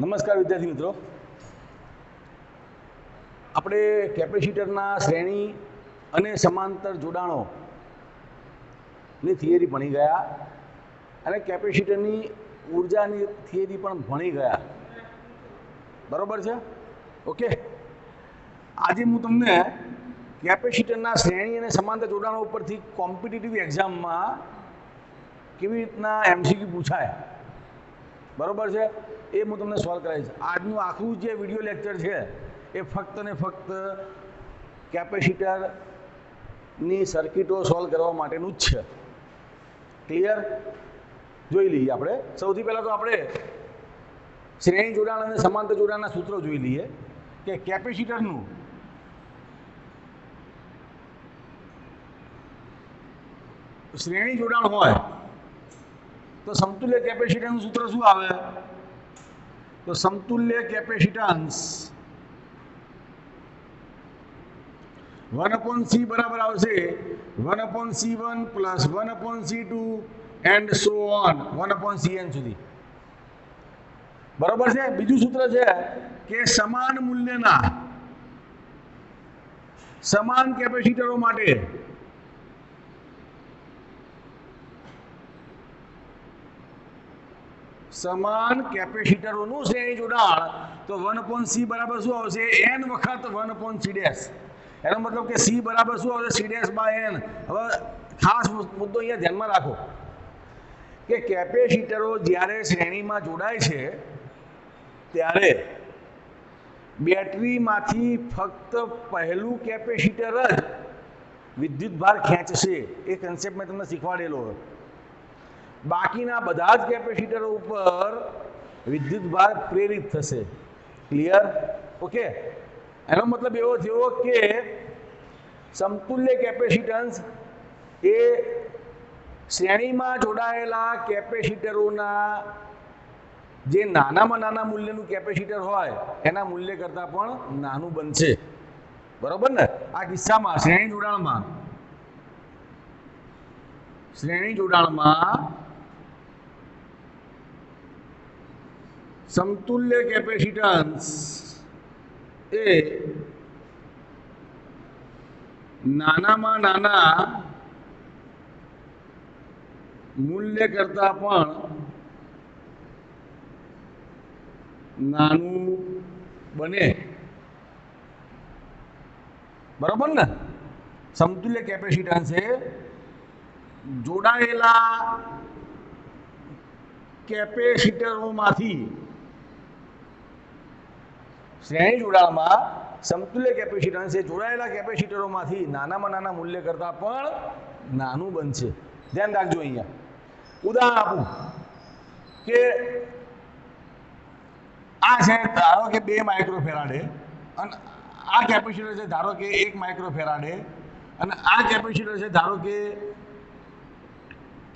નમસ્કાર વિદ્યાર્થી મિત્રો, આપણે કેપેસિટરના શ્રેણી અને સમાંતર જોડાણોની થિયરી ભણી ગયા અને કેપેસિટરની ઉર્જાની થિયરી પણ ભણી ગયા. બરોબર છે? ઓકે. આજે હું તમને કેપેસિટરના શ્રેણી અને સમાંતર જોડાણો ઉપરથી કોમ્પિટિટિવ એક્ઝામમાં કેવી રીતના એમસીક્યુ પૂછાય, બરોબર છે, એ હું તમને સોલ્વ કરાવીશ. આજનું આખું જે વિડીયો લેક્ચર છે એ ફક્ત ને ફક્ત કેપેસિટરની સર્કિટો સોલ્વ કરવા માટેનું જ છે. ક્લિયર? જોઈ લઈએ. આપણે સૌથી પહેલાં તો આપણે શ્રેણી જોડાણ અને સમાંતર જોડાણના સૂત્રો જોઈ લઈએ કે કેપેસિટરનું શ્રેણી જોડાણ હોય તો સમતુલ્ય કેપેસિટન્સનું સૂત્ર શું આવે? તો સમતુલ્ય કેપેસિટન્સ 1/c બરાબર આવશે 1/c1 plus 1/c2 and so on 1/cn સુધી. બરોબર છે? બીજું સૂત્ર છે કે સમાન મૂલ્યના સમાન કેપેસિટરો માટે સમાન કેપેસિટરોનું શ્રેણી જોડાણ તો 1/c બરાબર શું આવશે? n વખત 1/c ડેશ. એનો મતલબ કે c બરાબર શું આવશે? c dash by n. હવે ખાસ મુદ્દો અહીંયા ધ્યાનમાં રાખો કે કેપેસિટરો જ્યારે શ્રેણીમાં જોડાય છે ત્યારે બેટરીમાંથી ફક્ત પહેલું કેપેસિટર જ વિદ્યુતભાર ખેંચશે. એ કન્સેપ્ટ મેં તમને શીખવાડેલો. બાકીના બધા જ કેપેસિટરો ઉપર વિદ્યુતભાર પ્રેરિત થશે. ક્લિયર? ઓકે. એનો મતલબ એવો થયો કે સમતુલ્ય કેપેસિટન્સ એ શ્રેણીમાં જોડાયેલા કેપેસિટરોના જે નાનામાં નાના મૂલ્યનું કેપેસિટર હોય એના મૂલ્ય કરતાં પણ નાનું બનશે. બરોબર ને? આ કિસ્સામાં શ્રેણી જોડાણમાં સમતુલ્ય કેપેસિટન્સ એ નાનામાં નાના મૂલ્ય કરતાં પણ નાનું બને. બરોબર ને? સમતુલ્ય કેપેસિટન્સ એ જોડાયેલા કેપેસિટરોમાંથી શ્રેણી જોડાણમાં સમતુલ્ય કેપેસિટન્સ એ જોડાયેલા કેપેસિટરોમાંથી નાનામાં નાના મૂલ્ય કરતાં પણ નાનું બનશે. ધ્યાન રાખજો. અહીંયા ઉદાહરણ આપું કે આ છે ધારો કે 2 માઇક્રોફેરાડે અને આ કેપેસિટર છે ધારો કે 1 માઇક્રોફેરાડે અને આ કેપેસિટર છે ધારો કે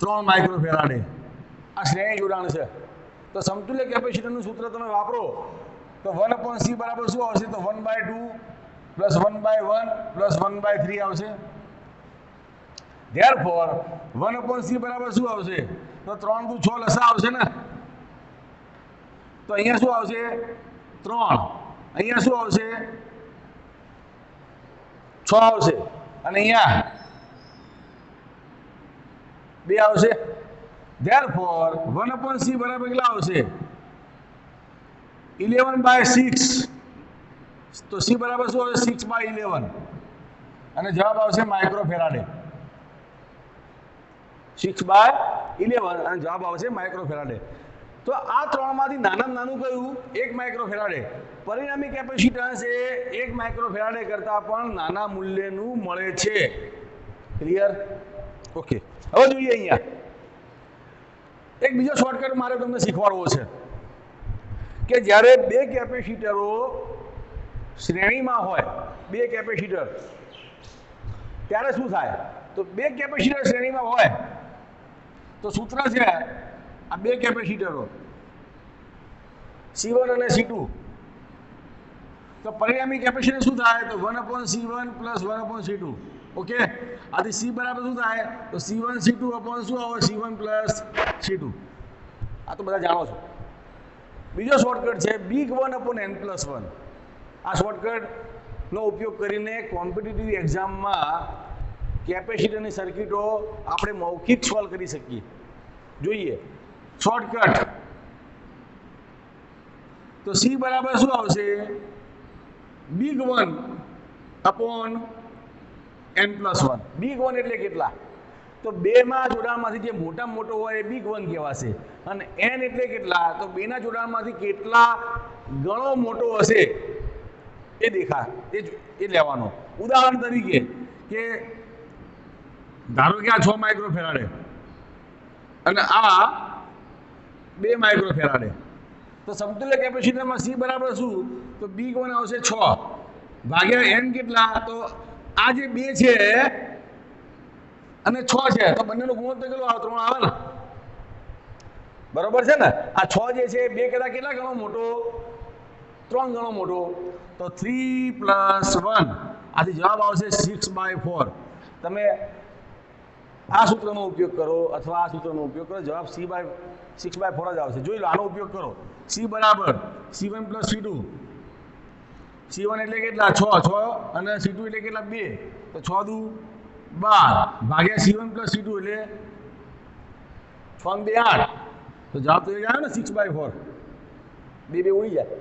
3 માઇક્રોફેરાડે. આ શ્રેણી જોડાણ છે. તો સમતુલ્ય કેપેસિટરનું સૂત્ર તમે વાપરો તો 1/c બરાબર શું આવશે? તો 1/2 પ્લસ 1/1 પ્લસ 1/3 આવશે. ધેરફોર 1/c બરાબર શું આવશે? તો 3 × 6 લસા આવશે ને? તો અહીંયા શું આવશે? 3. અહીંયા શું આવશે? 6 આવશે અને અહીંયા 2 આવશે. ધેરફોર 1/c બરાબર કેટલા આવશે? 11/6. તો c બરાબર શું આવશે? 6/11 અને જવાબ આવશે માઇક્રોફેરાડે. 6/11 અને જવાબ આવશે માઇક્રોફેરાડે. તો આ ત્રણમાંથી નાનામાં નાનું કયું? 1 માઇક્રોફેરાડે. પરિણામી કેપેસિટન્સ એ 1 માઇક્રોફેરાડે કરતાં પણ નાના મૂલ્યનું મળે છે. ક્લિયર? ઓકે. હવે જોઈએ અહીંયા એક બીજો શોર્ટકટ મારે તમને શીખવાડવો છે કે જ્યારે 2 કેપેસિટરો શ્રેણીમાં હોય, 2 કેપેસિટર, ત્યારે શું થાય? તો 2 કેપેસિટર શ્રેણીમાં હોય તો સૂત્ર છે આ 2 કેપેસિટરો C1 અને C2. તો પરિણામી કેપેસિટર શું થાય? તો 1/C1 પ્લસ 1/C2. ઓકે. આથી C બરાબર શું થાય? તો C1 C2 અપોન શું આવે? C1 plus C2. આ તો બધા જાણો છો. બીજો શોર્ટકટ છે big 1/n+1. આ શોર્ટકટનો ઉપયોગ કરીને કોમ્પિટિટિવ એક્ઝામમાં કેપેસિટરની સર્કિટો આપણે મૌખિક સોલ્વ કરી શકીએ. જોઈએ શોર્ટકટ. તો C બરાબર શું આવશે? big 1/n+1. big 1 એટલે કેટલા? તો બેમાં જોડાણમાંથી જે મોટામાં મોટો હોય એ big 1 કહેવાશે. અને n એટલે કેટલા? તો બેના જોડાણમાંથી કેટલા ગણો મોટો હશે એ એ લેવાનો. ઉદાહરણ તરીકે કે ધારો કે આ 6 માઇક્રોફેરાડે અને આ 2 માઇક્રોફેરાડે. તો સમતુલ્ય કેપેસિટરમાં C બરાબર શું? તો big 1 આવશે 6 ભાગ્યા n કેટલા? તો આ જે 2 છે અને 6 છે તો બંનેનો ગુણોત્તર કેટલો આવે? 3 આવે ને, બરોબર છે ને? આ 6 જે છે 2 કરતા કેટલા ગણો મોટો? 3 ગણો મોટો. તો 3 + 1 આથી જવાબ આવશે 6/4. તમે આ સૂત્રનો ઉપયોગ કરો અથવા આ સૂત્રનો ઉપયોગ કરો, જવાબ 6/4 જ આવશે. જોઈ લો, આનો ઉપયોગ કરો. C બરાબર C1 + C2. C1 એટલે કેટલા? 6 અને C2 એટલે કેટલા? 2. તો 6 દુ 12 ભાગ્યા C1 + C2 એટલે 6 ને 2 8. તો જવાબ તો એ આવે ને 6/4. 2 ઉડી જાય.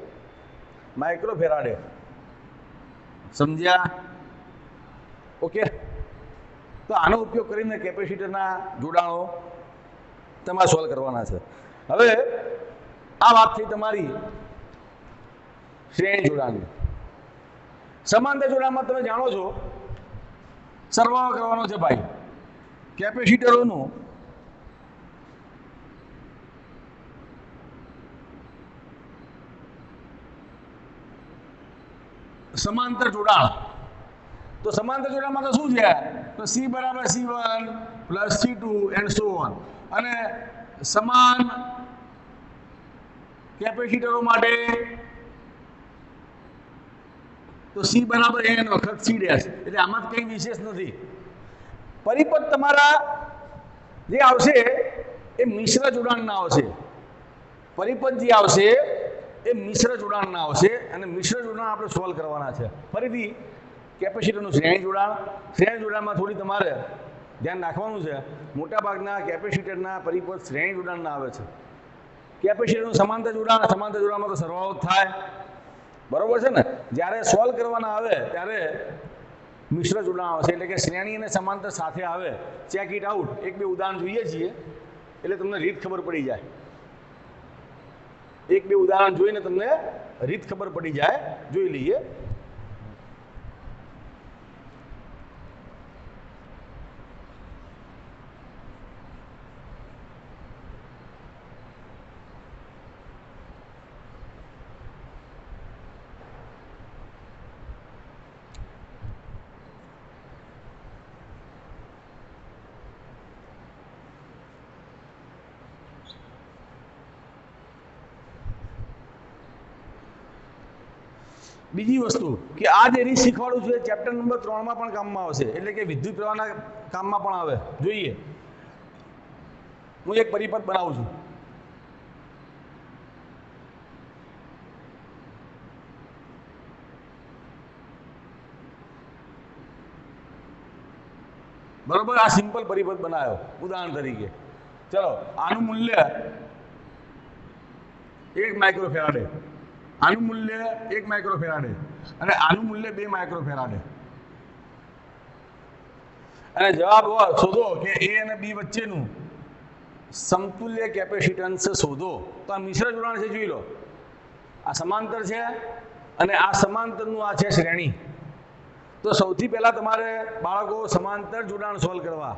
માઇક્રોફેરાડે. સમજ્યા? ઓકે. તો આનો ઉપયોગ કરીને કેપેસિટરના જોડાણો તમારે સોલ્વ કરવાના છે. હવે આ વાત થઈ તમારી શ્રેણી જોડાણની. સમાંતર જોડાણમાં તમે જાણો છો સરવાળો કરવાનો છે ભાઈ. કેપેસિટરોનું સમાંતર જોડાણ. તો સમાંતર જોડાણમાં તો શું છે? તો C બરાબર C1 + C2 and so on. અને સમાન કેપેસિટરો માટે તો C બરાબર n વખત C ડેશ. એટલે આમાં કંઈ વિશેષ નથી. પરિપથ તમારા જે આવશે એ મિશ્ર જોડાણના આવશે. પરિપથ જે આવશે એ મિશ્ર જોડાણના આવશે અને મિશ્ર જોડાણ આપણે સોલ્વ કરવાના છે. ફરીથી કેપેસિટરનું શ્રેણી જોડાણ. શ્રેણી જોડાણમાં થોડી તમારે ધ્યાન રાખવાનું છે. મોટાભાગના કેપેસિટરના પરિપથ શ્રેણી જોડાણના આવે છે. કેપેસિટરનું સમાંતર જોડાણમાં તો સરવાળો જ થાય, બરોબર છે ને? જ્યારે સોલ્વ કરવાના આવે ત્યારે મિશ્ર જોડાણ આવશે. એટલે કે શ્રેણી અને સમાંતર સાથે આવે. Check it out. 1-2 ઉદાહરણ જોઈએ છીએ એટલે તમને રીત ખબર પડી જાય. 1-2 ઉદાહરણ જોઈને તમને રીત ખબર પડી જાય. જોઈ લઈએ. બીજી વસ્તુ કે આ જે રીત શીખવાડું છું એ ચેપ્ટર નંબર 3 પણ કામમાં આવશે. એટલે કે વિદ્યુત પ્રવાહના કામમાં પણ આવે. જોઈએ, હું એક પરિપથ બનાવું છું. બરોબર, આ સિમ્પલ પરિપથ બનાવ્યો ઉદાહરણ તરીકે. ચલો, આનું મૂલ્ય 1 માઇક્રોફેરાડે, આનું મૂલ્ય 1 માઇક્રોફેરાડે અને આનું મૂલ્ય 2 માઇક્રોફેરાડે. અને જવાબ શોધો કે A અને B વચ્ચેનું સમતુલ્ય કેપેસિટન્સ શોધો. તો આ મિશ્ર જોડાણ છે, જોઈ લો. આ સમાંતર છે અને આ સમાંતરનું આ છે શ્રેણી. તો સૌથી પહેલા તમારે બાળકો સમાંતર જોડાણ સોલ્વ કરવા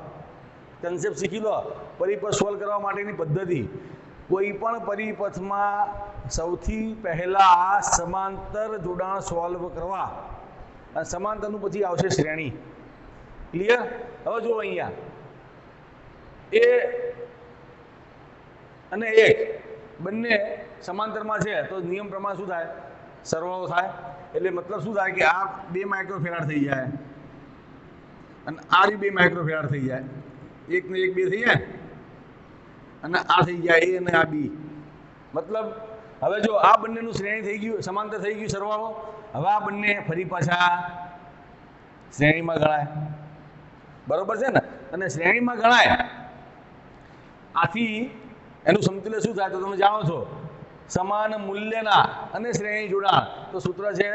કન્સેપ્ટ શીખી લો. પરિપથ સોલ્વ કરવા માટેની પદ્ધતિ. કોઈ પણ પરિપથમાં સૌથી પહેલા સમાંતર જોડાણ સોલ્વ કરવા અને સમાંતરનું પછી આવશે શ્રેણી. ક્લિયર? હવે જુઓ અહીંયા A અને 1 બંને સમાંતરમાં છે તો નિયમ પ્રમાણે શું થાય? સરવાળો થાય. એટલે મતલબ શું થાય કે આ 2 માઇક્રોફેરાડ થઈ જાય અને આ 2 માઇક્રોફેરાડ થઈ જાય. 1 ને 1 2 થઈ જાય અને આ થઈ જાય A અને આ B. મતલબ હવે જો આ બંનેનું શ્રેણી થઈ ગયું, સમાંતર થઈ ગયું સરવાળો. હવે આ બંને ફરી પાછા શ્રેણીમાં ગણાય, બરોબર છે ને? અને શ્રેણીમાં ગણાય આથી એનું સમતુલ્ય શું થાય તો તમે જાણો છો, સમાન મૂલ્યના અને શ્રેણી જોડાણ. તો સૂત્ર છે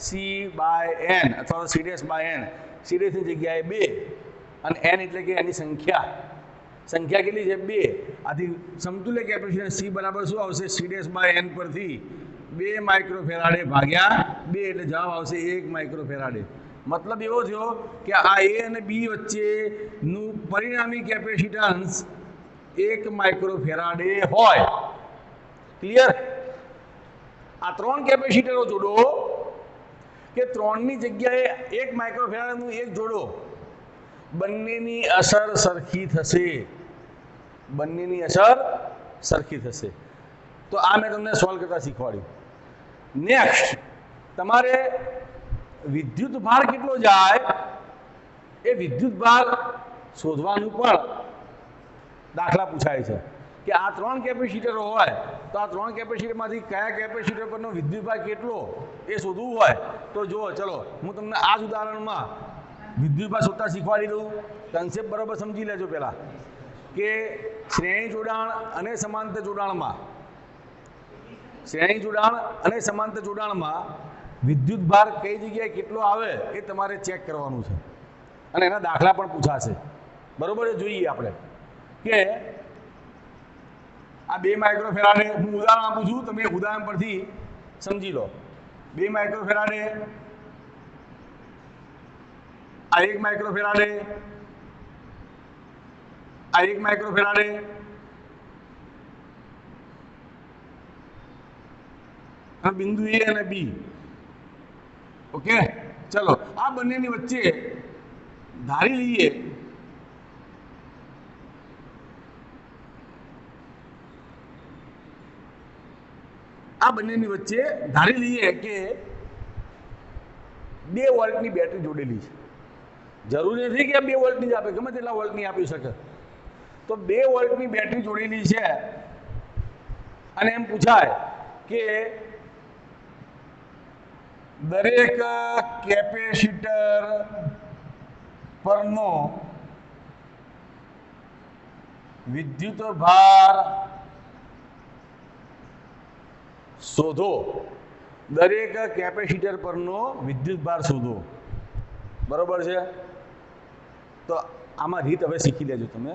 C/N અથવા C'/N. C' ની જગ્યાએ 2 અને N એટલે કે એની સંખ્યા કેટલી છે? 2. આથી સમતુલ્ય કેપેસિટર C બરાબર શું આવશે? C'/N પરથી 2 માઇક્રોફેરાડે ભાગ્યા 2 એટલે જવાબ આવશે 1 માઇક્રોફેરાડે. મતલબ એવો થયો કે આ A અને B વચ્ચેનું પરિણામી કેપેસિટન્સ 1 માઇક્રોફેરાડે હોય. ક્લિયર? આ 3 કેપેસિટરો જોડો કે 3 ની જગ્યાએ 1 માઇક્રોફેરાડનું 1 જોડો, બંનેની અસર સરખી થશે. બંનેની અસર સરખી થશે. તો આ મેં તમને સોલ્વ કરતા શીખવાડ્યું. નેક્સ્ટ, તમારે વિદ્યુત ભાર કેટલો જાય એ વિદ્યુત ભાર શોધવાનું પણ દાખલા પૂછાય છે કે આ 3 કેપેસિટરો હોય તો આ 3 કેપેસિટરમાંથી કયા કેપેસિટર પરનો વિદ્યુત ભાર કેટલો એ શોધવું હોય તો જુઓ, ચલો હું તમને આ જ ઉદાહરણમાં વિદ્યુત ભાર શોધતા શીખવાડી દઉં. કન્સેપ્ટ બરાબર સમજી લેજો પહેલાં કે શ્રેણી જોડાણ અને સમાંતર જોડાણમાં વિદ્યુત ભાર કઈ જગ્યાએ કેટલો આવે એ તમારે ચેક કરવાનું છે અને એના દાખલા પણ પૂછાશે. બરોબર છે? જોઈએ આપણે કે આ 2 માઇક્રોફેરાડે, હું ઉદાહરણ આપું છું, તમે ઉદાહરણ પરથી સમજી લો. 2 માઇક્રોફેરાડે, આ 1 માઇક્રોફેરાડે, આ 1 માઇક્રોફેરાડે, આ બિંદુ A અને B. ઓકે, ચલો આ બંનેની વચ્ચે ધારી લઈએ કે 2 વોલ્ટની બેટરી જોડેલી છે. જરૂરી નથી કે 2 વોલ્ટની જ આપે, ગમે તેટલા વોલ્ટની આપી શકે. તો 2 વોલ્ટની બેટરી જોડેલી છે અને એમ પૂછાય કે દરેક કેપેસિટર પરનો વિદ્યુત ભાર શોધો. દરેક કેપેસિટર પરનો વિદ્યુત ભાર શોધો. બરોબર છે? તો આમાં રીત હવે શીખી લેજો તમે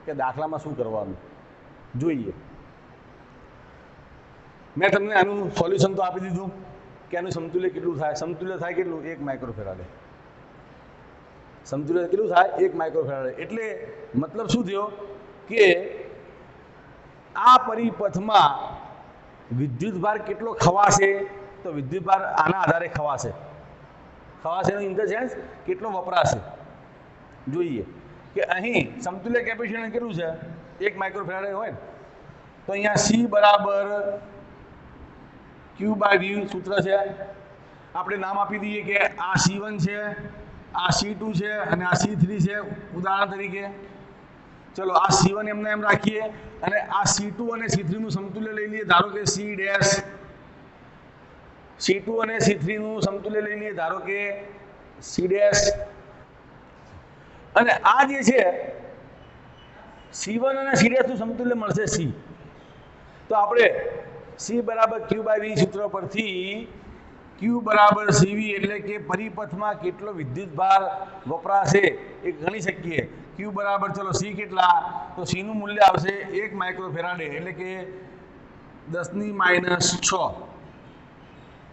કે દાખલામાં શું કરવાનું. જોઈએ, મેં તમને આનું સોલ્યુશન તો આપી દીધું કે આનું સમતુલ્ય કેટલું થાય. સમતુલ્ય થાય કેટલું? 1 માઇક્રોફેરાડે. સમતુલ્ય કેટલું થાય? 1 માઇક્રોફેરાડે. એટલે મતલબ શું થયો કે આ પરિપથમાં વિદ્યુત ભાર કેટલો ખવાશે? તો વિદ્યુત ભાર આના આધારે ખવાશે. ઇન ધ સેન્સ કેટલો વપરાશે. જોઈએ કે અહીં સમતુલ્ય કેપેસિટર કેટલું છે? 1 માઇક્રોફેરાડે હોય ને તો અહીંયા C બરાબર Q/V સૂત્ર છે. આપણે નામ આપી દઈએ કે આ C1 છે, આ C2 છે અને આ C3 છે ઉદાહરણ તરીકે. ચલો આ C1 એમને એમ રાખીએ અને આ C2 અને C3 નું સમતુલ્ય લઈ લઈએ, ધારો કે C'. C2 અને C3 નું સમતુલ્ય લઈ લઈએ, ધારો કે C'. અને આ જે છે C1 અને C' નું સમતુલ્ય મળશે C. તો આપણે C બરાબર Q/V સૂત્ર પરથી Q બરાબર CV એટલે કે પરિપથમાં કેટલો વિદ્યુત ભાર વપરાશે એ ગણી શકીએ. Q બરાબર, ચલો C કેટલા? તો C નું મૂલ્ય આવશે 1 માઇક્રોફેરાડે એટલે કે 10⁻⁶.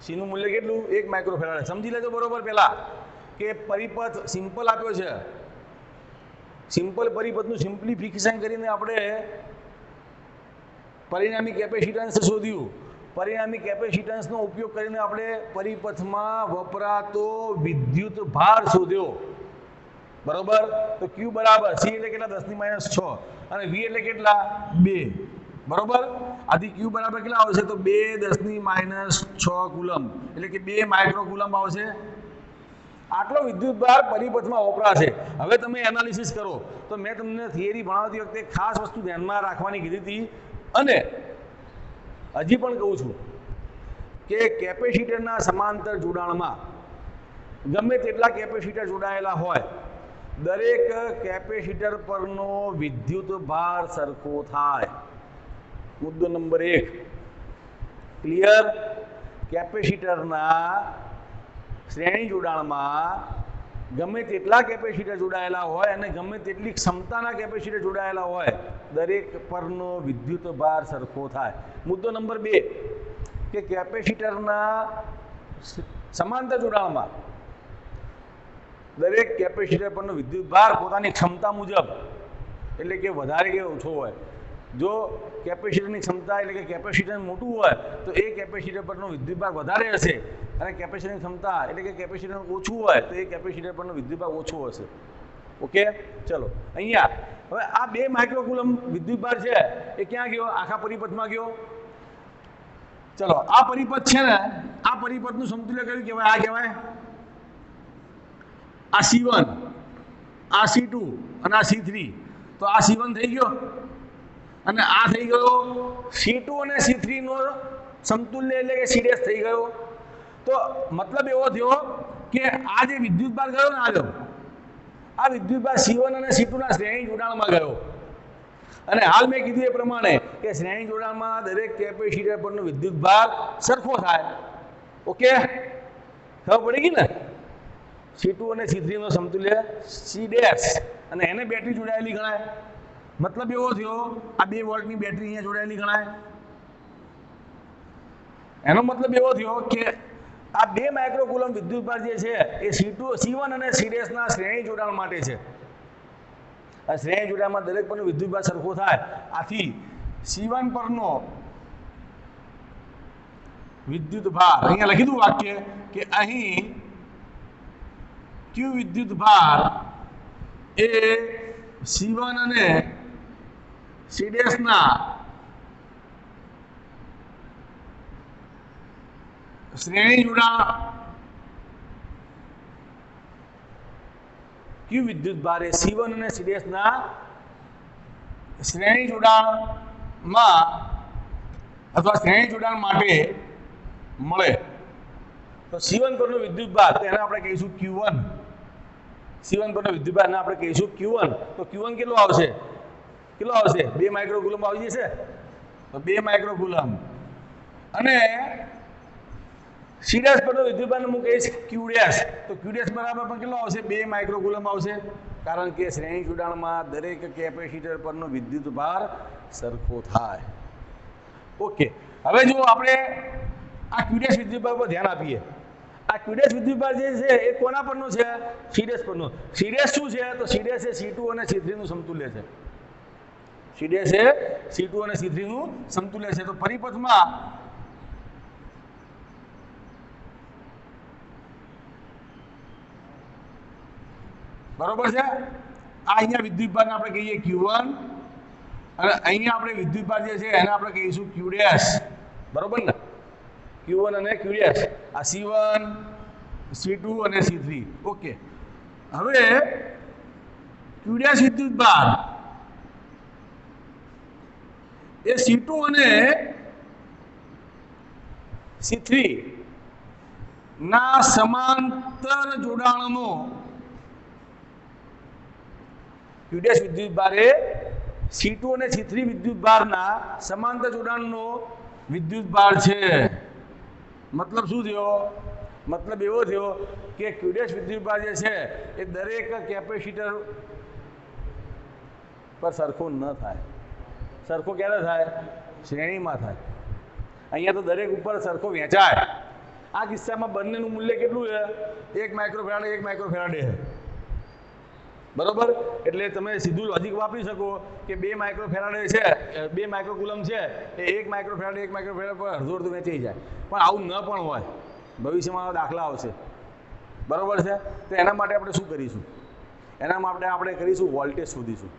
C નું મૂલ્ય કેટલું? 1 માઇક્રોફેરાડે. સમજી લેજો બરોબર પહેલા કે પરિપથ સિમ્પલ આપ્યો છે. સિમ્પલ પરિપથનું સિમ્પ્લિફિકેશન કરીને આપણે પરિણામી કેપેસિટન્સ શોધ્યું. પરિણામી કેપેસિટન્સનો ઉપયોગ કરીને આપણે પરિપથમાં વપરાતો વિદ્યુત ભાર શોધ્યો. બરોબર? તો Q બરાબર C એટલે કેટલા? 10⁻⁶ અને V એટલે કેટલા? 2. બરોબર? આથી Q બરાબર કેટલા આવશે? તો 2 10⁻⁶ કુલમ્બ એટલે કે 2 માઇક્રો કુલમ્બ આવશે. આટલો વિદ્યુત ભાર પરિપથમાં વપરાશે. હવે તમે એનાલિસિસ કરો તો મેં તમને થિયરી ભણાવતી વખતે ખાસ વસ્તુ ધ્યાનમાં રાખવાની કીધી હતી અને હજી પણ કહું છું કે કેપેસિટરના સમાંતર જોડાણમાં ગમે તેટલા કેપેસિટર જોડાયેલા હોય, દરેક કેપેસિટર પરનો વિદ્યુત ભાર સરખો થાય. મુદ્દો નંબર 1 ક્લિયર. કેપેસિટરના શ્રેણી જોડાણમાં ગમે તેટલા કેપેસિટર જોડાયેલા હોય અને ગમે તેટલી ક્ષમતાના કેપેસિટર જોડાયેલા હોય, દરેક પરનો વિદ્યુત ભાર સરખો થાય. મુદ્દો નંબર 2 કે કેપેસિટરના સમાંતર જોડાણમાં દરેક કેપેસિટર પરનો વિદ્યુત ભાર પોતાની ક્ષમતા મુજબ, એટલે કે વધારે કે ઓછો હોય. જો કેપેસિટરની ક્ષમતા એટલે કે કેપેસિટર મોટું હોય તો એ કેપેસિટર પરનો વિદ્યુત ભાર વધારે હશે, અને કેપેસિટરની ક્ષમતા એટલે કે કેપેસિટર ઓછું હોય તો એ કેપેસિટર પરનો વિદ્યુત ભાર ઓછો હશે. ઓકે, ચલો અહીંયા હવે આ 2 માઇક્રોકુલમ વિદ્યુત ભાર છે એ ક્યાં ગયો? આખા પરિપથમાં ગયો. ચલો આ પરિપથ છે ને, આ પરિપથનું સમતુલ્ય કયું કહેવાય? આ કહેવાય આ C1, આ C2 અને આ C3. તો આ C1 થઈ ગયો અને આ થઈ ગયો C2 અને C3 નો સમતુલ્ય એટલે કે C' થઈ ગયો. તો મતલબ એવો થયો કે આ જે વિદ્યુત ભાર ગયો ને, આ વિદ્યુત ભાર C1 અને C2 ના શ્રેણી જોડાણમાં ગયો. અને હાલ મેં કીધું એ પ્રમાણે કે શ્રેણી જોડાણમાં દરેક કેપેસિટર પરનો વિદ્યુત ભાર સરખો થાય. ઓકે, ખબર પડી ગઈ ને? C2 અને C3 નો સમતુલ્ય C' અને એને બેટરી જોડાયેલી ગણાય. મતલબ એવો થયો આ 2 વોલ્ટની બેટરી અહીંયા જોડાયેલી ગણાય. એનો મતલબ એવો થયો કે આ 2 માઇક્રોકુલમ વિદ્યુતભાર જે છે એ C1 અને C' ના શ્રેણી જોડાણ માટે છે. આ શ્રેણી જોડાણમાં દરેક પરનો વિદ્યુતભાર સરખો થાય. આથી C1 પરનો વિદ્યુતભાર અહીંયા લખી દઉં વાક્ય કે અહીં Q વિદ્યુતભાર એ C1 અને C' ના શ્રેણી જોડાણ Q વિદ્યુતભાર એ C1 અને C' ના શ્રેણી જોડાણમાં અથવા શ્રેણી જોડાણ માટે મળે. તો C1 પરનો વિદ્યુતભાર તેને આપણે કહીશું Q1. C1 પરનો વિદ્યુતભારને આપણે કહીશું Q1. તો Q1 કેટલો આવશે? 2 માઇક્રોકુલમ આવી જશે. તો 2 માઇક્રોકુલમ. અને C' પરનો વિદ્યુતભારને હું કહીશ Q'. તો Q' બરાબર પણ કેટલો આવશે? 2 માઇક્રોકુલમ આવશે. કારણ કે શ્રેણી જોડાણમાં દરેક કેપેસિટર પરનો વિદ્યુતભાર સરખો થાય. ઓકે, હવે જો આપણે આ Q' વિદ્યુતભાર પર ધ્યાન આપીએ. આ Q' વિદ્યુતભાર જે છે એ કોના પરનો છે? C' પરનો. C' શું છે? તો C' એ C2 અને C3 નું સમતુલ્ય છે. C' એ C2 અને C3 નું સમતુલ્ય છે. તો પરિપથમાં બરોબર છે. આ અહીંયા વિદ્યુતભારને આપણે કહીએ Q1 અને અહીંયા આપણે વિદ્યુતભાર જે છે એને આપણે કહીશું Q'. બરોબર ને? Q1 અને Q'. આ C1, C2 અને C3. ઓકે, હવે Q' વિદ્યુતભાર એ C2 અને C3 ના સમાંતર જોડાણનો Q' વિદ્યુતભાર એ C2 અને C3 વિદ્યુતભારના સમાંતર જોડાણનો વિદ્યુતભાર છે. મતલબ શું થયો? મતલબ એવો થયો કે Q' વિદ્યુતભાર જે છે એ દરેક કેપેસિટર પર સરખો ન થાય. સરખો ક્યારે થાય? શ્રેણીમાં થાય. અહીંયા તો દરેક ઉપર સરખો વહેંચાય. આ કિસ્સામાં બંનેનું મૂલ્ય કેટલું છે? 1 માઇક્રોફેરાડે 1 માઇક્રોફેરાડે છે. બરોબર? એટલે તમે સીધું લોજિક વાપરી શકો કે 2 માઇક્રોફેરાડે છે, 2 માઇક્રોકુલમ છે એ 1 માઇક્રોફેરાડે 1 માઇક્રોફેરાડ પર અડધું અડધું વેચાઈ જાય. પણ આવું ન પણ હોય, ભવિષ્યમાં દાખલા આવશે. બરોબર છે? તો એના માટે આપણે શું કરીશું? એના માટે આપણે કરીશું વોલ્ટેજ શોધીશું.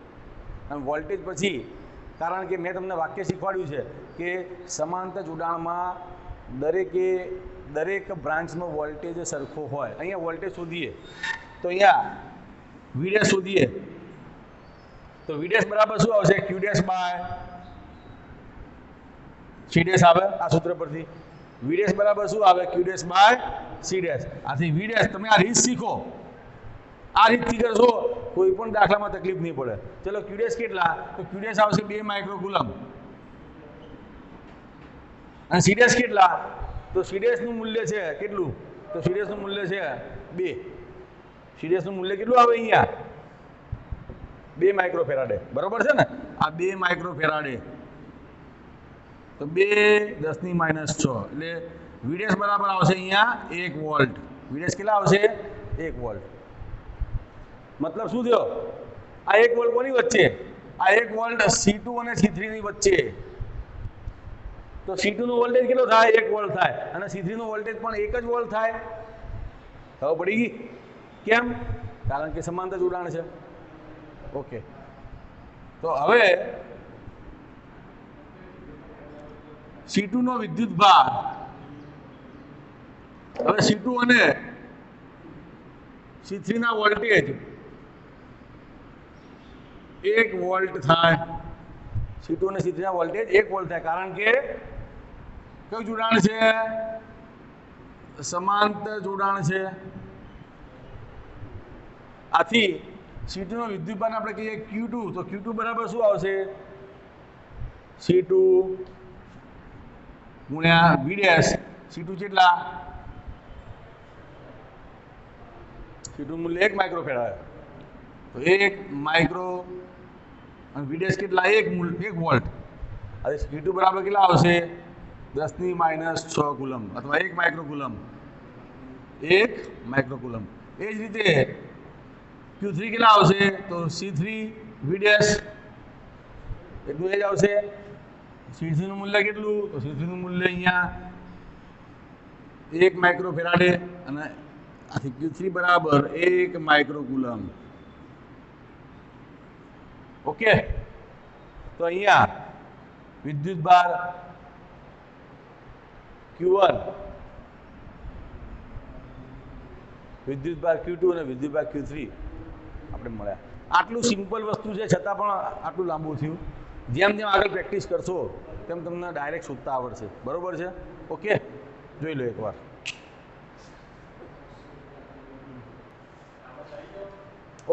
અને વોલ્ટેજ પછી, કારણ કે મેં તમને વાક્ય શીખવાડ્યું છે કે સમાંતર જોડાણમાં દરેક બ્રાન્ચનો વોલ્ટેજ સરખો હોય. અહીંયા વોલ્ટેજ શોધીએ તો અહીંયા V' શોધીએ તો V' બરાબર શું આવશે? Q' બાય સી ડેશ આવે આ સૂત્ર પરથી. વી ડેશ બરાબર શું આવે? Q dash by C dash. આથી વી ડેશ તમે આ રીત શીખો, આ રીતથી કરશો કોઈ પણ દાખલામાં તકલીફ નહીં પડે. ચલો ક્યુ ડેશ કેટલા? તો ક્યુ ડેશ આવશે 2 માઇક્રોકુલમ. અને સી ડેશ કેટલા? તો સી ડેશ નું મૂલ્ય છે કેટલું? તો સી ડેશ નું મૂલ્ય છે 2. સી ડેશ નું મૂલ્ય કેટલું આવે અહીંયા? 2 માઇક્રોફેરાડે. બરોબર છે ને? આ 2 માઇક્રોફેરાડે. તો 2 10 - 6 એટલે વી ડેશ બરાબર આવશે અહીંયા 1 વોલ્ટ. વી ડેશ કેટલા આવશે? 1 વોલ્ટ. મતલબ શું થયો? આ 1 વોલ્ટ કોની વચ્ચે? આ 1 વોલ્ટ C2 અને C3 ની વચ્ચે. તો C2 નો વોલ્ટેજ કેટલો થાય? 1 વોલ્ટ થાય. અને C3 નો વોલ્ટેજ પણ 1 જ વોલ્ટ થાય. ખબર પડી ગઈ? કેમ? કારણ કે સમાંતર જોડાણ છે. ઓકે. તો હવે C2 નો વિદ્યુત ભાર, હવે C2 અને C3 ના વોલ્ટેજ 1 વોલ્ટ થાય. C2 અને C3 ના વોલ્ટેજ 1 વોલ્ટ થાય કારણ કે કયું જોડાણ છે? સમાંતર જોડાણ છે. આથી C2 નો વિદ્યુતભાર આપણે કહીએ Q2. તો Q2 બરાબર શું આવશે? C2 ગુણ્યા V ડેશ. C2 કેટલા? C2 મૂલ્ય 1 માઇક્રોફેરાડ. તો 1 માઇક્રો અને V ડેશ કેટલા? 1 વોલ્ટ. હવે C2 બરાબર કેટલા આવશે? 10 - 6 કુલમ અથવા 1 માઇક્રોકુલમ. 1 માઇક્રોકુલમ. એ જ રીતે Q3 કેટલા આવશે? તો C3 V ડેશ એટલું એ જ આવશે. C3 નું મૂલ્ય કેટલું? તો C3 નું મૂલ્ય અહીંયા 1 માઇક્રોફેરાડે અને આથી Q3 બરાબર 1 માઇક્રોકુલમ. ઓકે. તો અહીંયા વિદ્યુત ભાર Q1, વિદ્યુત ભાર Q2 અને વિદ્યુત ભાર Q3 આપણે મળ્યા. આટલું સિમ્પલ વસ્તુ છે છતાં પણ આટલું લાંબુ થયું. જેમ જેમ આગળ પ્રેક્ટિસ કરશો તેમ તમને ડાયરેક્ટ શોધતા આવડશે. બરોબર છે? ઓકે. જોઈ લો એકવાર.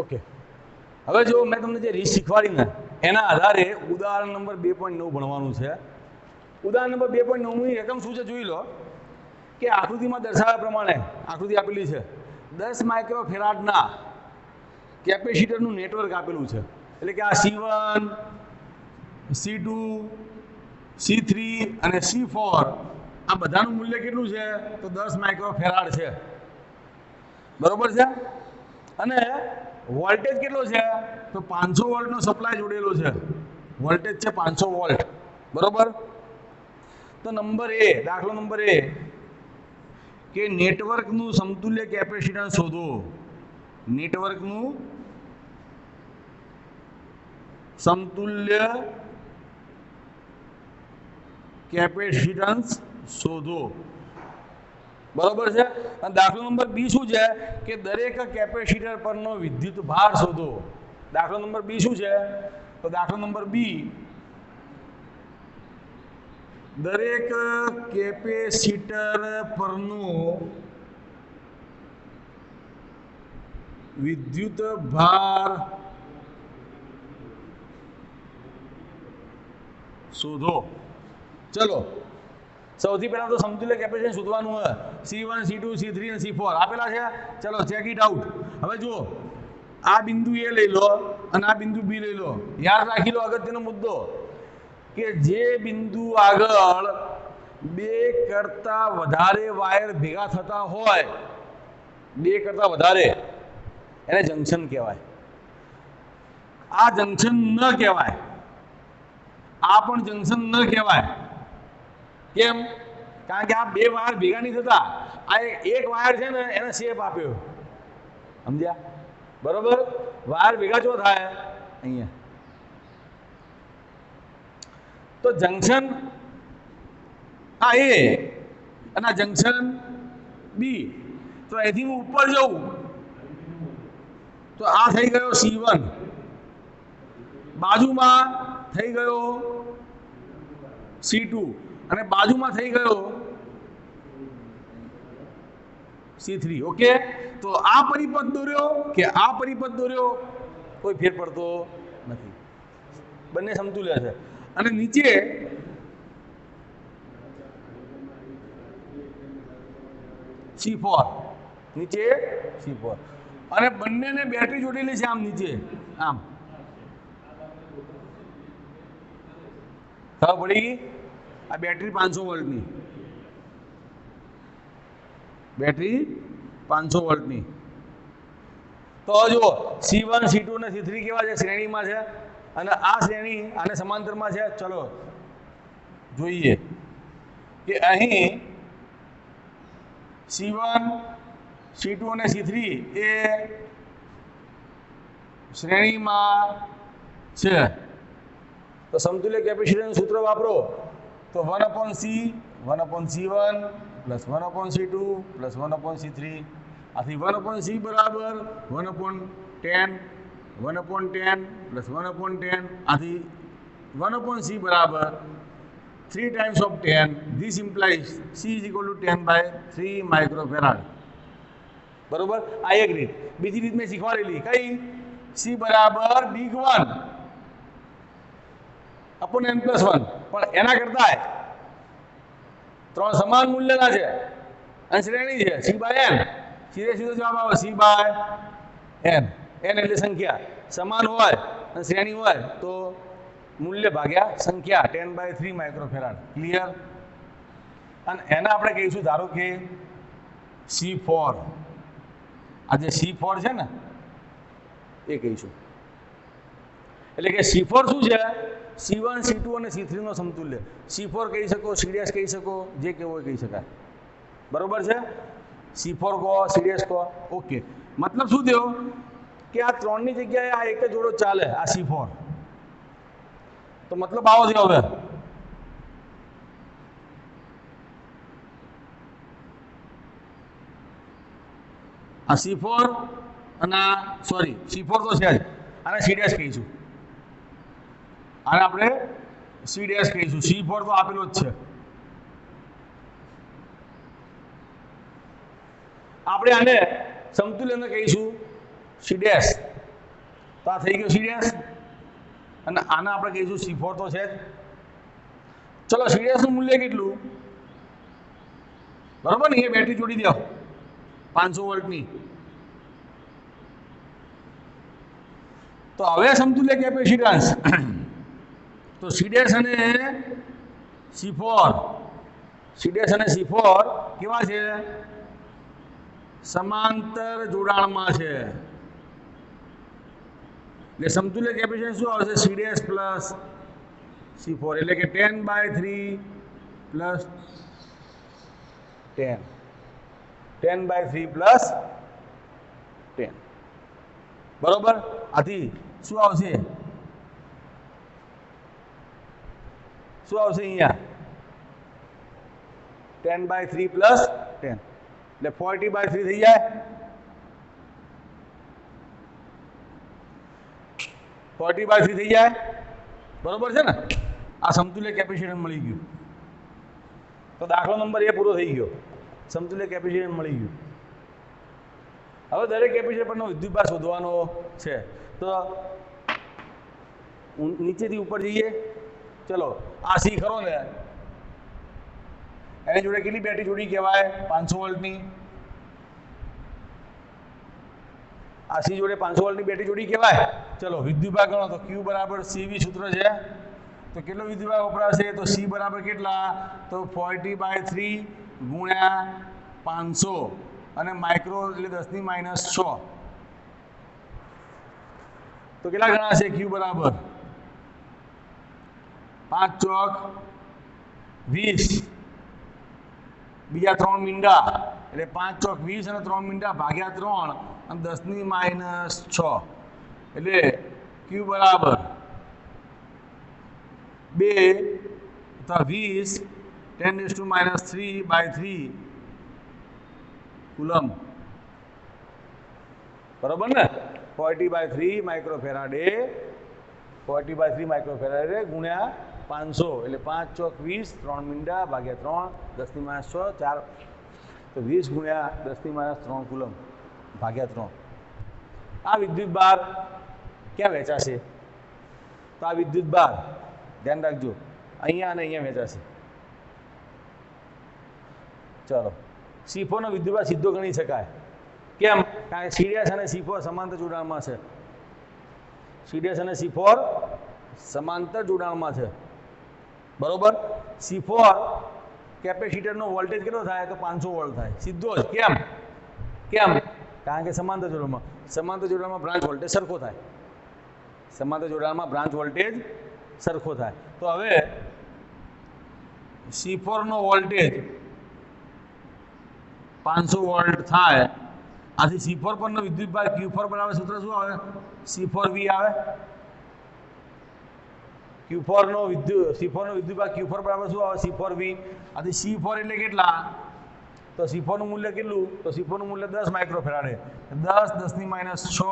ઓકે. હવે જો મેં તમને જે રીત શીખવાડી ને એના આધારે ઉદાહરણ નંબર 2.9 ભણવાનું છે. ઉદાહરણ નંબર 2.9 ની રકમ શું છે જોઈ લો. કે આકૃતિમાં દર્શાવ્યા પ્રમાણે આકૃતિ આપેલી છે. 10 માઇક્રોફેરાડના કેપેસિટરનું નેટવર્ક આપેલું છે. એટલે કે આ C1, C2, C3 અને C4 આ બધાનું મૂલ્ય કેટલું છે? તો 10 માઇક્રોફેરાડ છે. બરોબર છે? અને વોલ્ટેજ કેટલો છે? તો 500 વોલ્ટનો સપ્લાય જોડેલો છે. વોલ્ટેજ છે 500 વોલ્ટ. બરોબર? તો નંબર એ, દાખલો નંબર એ કે નેટવર્કનું સમતુલ્ય કેપેસિટન્સ શોધો. નેટવર્કનું સમતુલ્ય કેપેસિટન્સ શોધો. બરોબર છે? અને દાખલો નંબર બી શું છે? કે દરેક કેપેસિટર પરનો વિદ્યુત ભાર શોધો. દાખલો નંબર બી શું છે? તો દાખલો નંબર બી દરેક કેપેસિટર પરનો વિદ્યુત ભાર શોધો. ચલો સૌથી પહેલા તો સમતુલ્ય કેપેસિટન્સ શોધવાનું હોય. C1, C2, C3 અને C4 આપેલા છે. ચલો ચેક ઇટ આઉટ. હવે જુઓ, આ બિંદુ એ લઈ લો અને આ બિંદુ બી લઈ લો. યાદ રાખી લો અગત્યનો મુદ્દો કે જે બિંદુ આગળ 2 કરતા વધારે વાયર ભેગા થતા હોય, 2 કરતા વધારે, એને જંકશન કહેવાય. આ જંકશન ન કહેવાય. આ પણ જંકશન ન કહેવાય. કેમ? કારણ કે આ 2 વાયર ભેગા નહીં થતા. આ એક વાયર છે ને એને શેપ આપ્યો. સમજ્યા? બરોબર? વાયર ભેગા જો થાય અહીંયા. તો જંકશન આ એ અને આ જંકશન બી. તો અહીંથી હું ઉપર જઉં તો આ થઈ ગયો C1, બાજુમાં થઈ ગયો C2. અને બાજુમાં થઈ ગયો C3. ઓકે, તો આ પરિપથ દોર્યો કે આ પરિપથ દોર્યો કોઈ ફેર પડતો નથી, બંને સમતુલ્ય છે. અને નીચે C4, નીચે C4 અને બંનેને બેટરી જોડેલી છે આમ નીચે આમ. ખબર પડી ગઈ? આ બેટરી 500 વોલ્ટની, બેટરી 500 વોલ્ટની. તો જુઓ C1 C2 અને C3 કેવા છે? શ્રેણીમાં છે. અને આ શ્રેણી આને સમાંતરમાં છે. ચલો જોઈએ કે અહીં C1 C2 અને C3 એ શ્રેણીમાં છે. તો સમતુલ્ય કેપેસિટરનું સૂત્ર વાપરો તો 1/C 1/C1 plus 1/C2 plus 1/C3. આથી 1/C બરાબર 1/10 1/10 પ્લસ 1/10. આથી 1/C બરાબર 3 times of 10. This implies C is equal to 10/3 microfarad. બરોબર? આ એક રીત. બીજી રીત મેં શીખવાડેલી કઈ? C બરાબર big 1 upon n plus 1. પણ એના કરતા ત્રણ સમાન મૂલ્યના છે અને શ્રેણી છે C/n. સીધો જવાબ આવે C/n. n એટલે સંખ્યા, સમાન હોય અને શ્રેણી હોય તો મૂલ્ય ભાગ્યા સંખ્યા 10/3 માઇક્રોફેરાડ. ક્લિયર? અને એના આપણે કહીશું ધારો કે C4. આ જે C4 છે ને એ કહીશું. એટલે કે C4 શું છે? C1 C2 અને C3 નો સમતુલ્ય. C4 કહી શકો, C' કહી શકો, જે કહેવું હોય કહી શકાય. બરોબર છે? C4 કહો, C' કહો. ઓકે, મતલબ શું થયો કે આ ત્રણની જગ્યાએ આ એક જ જોડો ચાલે, આ C4. તો મતલબ આવો થયો. હવે આ C4 અને સોરી C4 તો છે જ, આને C' કહીશું, આને આપણે C' કહીશું. C4 તો આપેલો જ છે. આપણે આને સમતુલ્યને કહીશું C'. તો આ થઈ ગયો C'. અને આને આપણે કહીશું C4 તો છે જ. ચલો C' નું મૂલ્ય કેટલું? બરોબર ને? એ બેટરી જોડી દો 500 વોલ્ટની. તો હવે સમતુલ્ય કેપેસિટન્સ તો C' અને C4, C' અને C4 કેવા છે? સમાંતર જોડાણમાં છે. એટલે સમતુલ્ય કેપેસિટન્સ શું આવશે? C' પ્લસ C4 એટલે કે 10/3 પ્લસ 10, 10/3 પ્લસ 10. બરોબર? આથી શું આવશે? શું આવશે અહીંયા? 10/3 પ્લસ 10 એટલે 40/3 થઈ જાય. 40/3 થઈ જાય. બરોબર છે ને? આ સમતુલ્ય કેપેસિટન્સ મળી ગયું. તો દાખલો નંબર એ પૂરો થઈ ગયો. સમતુલ્ય કેપેસિટન્સ મળી ગયું. હવે દરેક કેપેસિટર પરનો વિદ્યુતભાર શોધવાનો છે. તો નીચેથી ઉપર જઈએ. ચલો આ C ખરો ને, એની જોડે કેટલી બેટરી જોડી કહેવાય? 500 વોલ્ટની. આ C જોડે 500 વોલ્ટની બેટરી જોડી કહેવાય. ચલો વિદ્યુતભાર ગણો તો Q બરાબર CV સૂત્ર છે. તો કેટલો વિદ્યુતભાર વપરાશે? તો C બરાબર કેટલા? તો 40/3 ગુણ્યા 500 અને માઇક્રો એટલે 10⁻⁶. તો કેટલા ગણા છે? Q બરાબર 5 ચોક 20, બીજા 3 મીંડા એટલે 5 ચોક 20 અને 3 મીંડા ભાગ્યા 3 અને 10⁻⁶. એટલે Q બરાબર 2 અથવા 20 10⁻³ કુલમ. બરોબર ને? 40/3 માઇક્રોફેરાડે, 40/3 માઇક્રોફેરાડે ગુણ્યા 500 એટલે 5 ચોક 20, 3 મીંડા ભાગ્યા 3, 10 ની માઇનસ 6, 4 તો 20 ગુણ્યા 10 ની માઇનસ 3 કુલમ ભાગ્યા 3. આ વિદ્યુત ભાર ક્યાં વેચાશે? તો આ વિદ્યુત ભાર ધ્યાન રાખજો અહીંયા અને અહીંયા વેચાશે. ચલો C4 નો વિદ્યુત ભાર સીધો ગણી શકાય. કેમ? કારણ કે C' અને C4 સમાંતર જોડાણમાં છે. C' અને C4 સમાંતર જોડાણમાં છે. બરોબર. C4 કેપેસિટરનો વોલ્ટેજ કેટલો થાય? તો 500 વોલ્ટ થાય સીધો જ. કેમ? કેમ? કારણ કે સમાંતર જોડાણમાં બ્રાન્ચ વોલ્ટેજ સરખો થાય. સમાંતર જોડાણમાં બ્રાન્ચ વોલ્ટેજ સરખો થાય. તો હવે C4 નો વોલ્ટેજ 500 વોલ્ટ થાય. આથી C4 પરનો વિદ્યુત ભાર Q4 બરાબર સૂત્ર શું આવે? C4V આવે. C4 નો વિદ્યુત ભાર Q4 બરાબર શું આવે? C4V. આથી C4 એટલે કેટલા? તો C4 નું મૂલ્ય કેટલું? તો C4 નું મૂલ્ય 10 માઇક્રોફેરાડે. 10 10 ની માઇનસ 6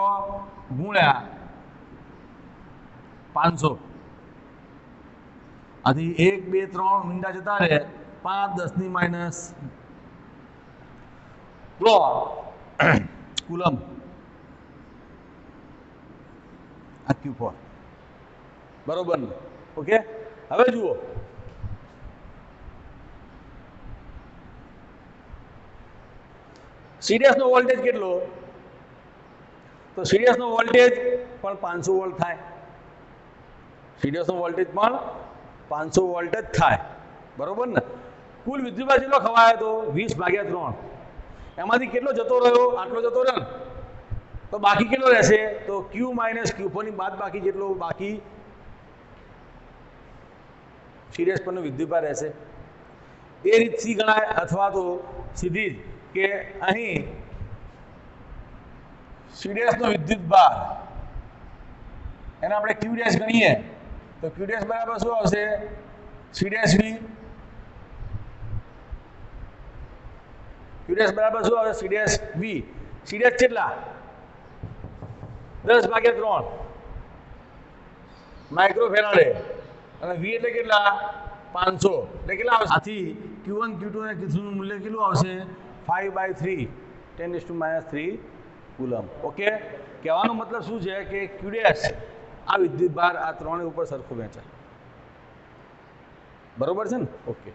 ગુણ્યા 500. આથી 1 2 3 મીંડા જતા રહે. 5 10 ની માઇનસ 3 કુલમ આ Q4. બરોબર ને? ઓકે. હવે જુઓ C' નો વોલ્ટેજ કેટલો? તો C' નો વોલ્ટેજ પણ 500 વોલ્ટ થાય. C' નો વોલ્ટેજ પણ 500 વોલ્ટ જ થાય. બરોબર ને? કુલ વિદ્યુતભાર કેટલો ખવાયો? તો 20/3. એમાંથી કેટલો જતો રહ્યો? આટલો જતો રહ્યો ને. તો બાકી કેટલો રહેશે? તો Q - Q4 ની બાદ બાકી જેટલો બાકી C' પરનો વિદ્યુતભાર રહેશે. એ રીતથી ગણાય અથવા તો સીધી જ કે અહીં C' નો વિદ્યુતભાર એને આપણે Q' ગણીએ તો Q' બરાબર શું આવશે? C'V. Q' બરાબર શું આવે? C'V. C' કેટલા? 10/3 માઇક્રોફેરાડે અને V એટલે કેટલા? 500 એટલે કેટલા આવશે? આથી Q1 Q2 અને Q3 નું મૂલ્ય કેટલું આવશે? 5/3 10⁻³ કુલમ. ઓકે. કહેવાનો મતલબ શું છે કે Q' આ વિદ્યુત ભાર આ ત્રણેય ઉપર સરખું વહેંચાય. બરોબર છે ને? ઓકે.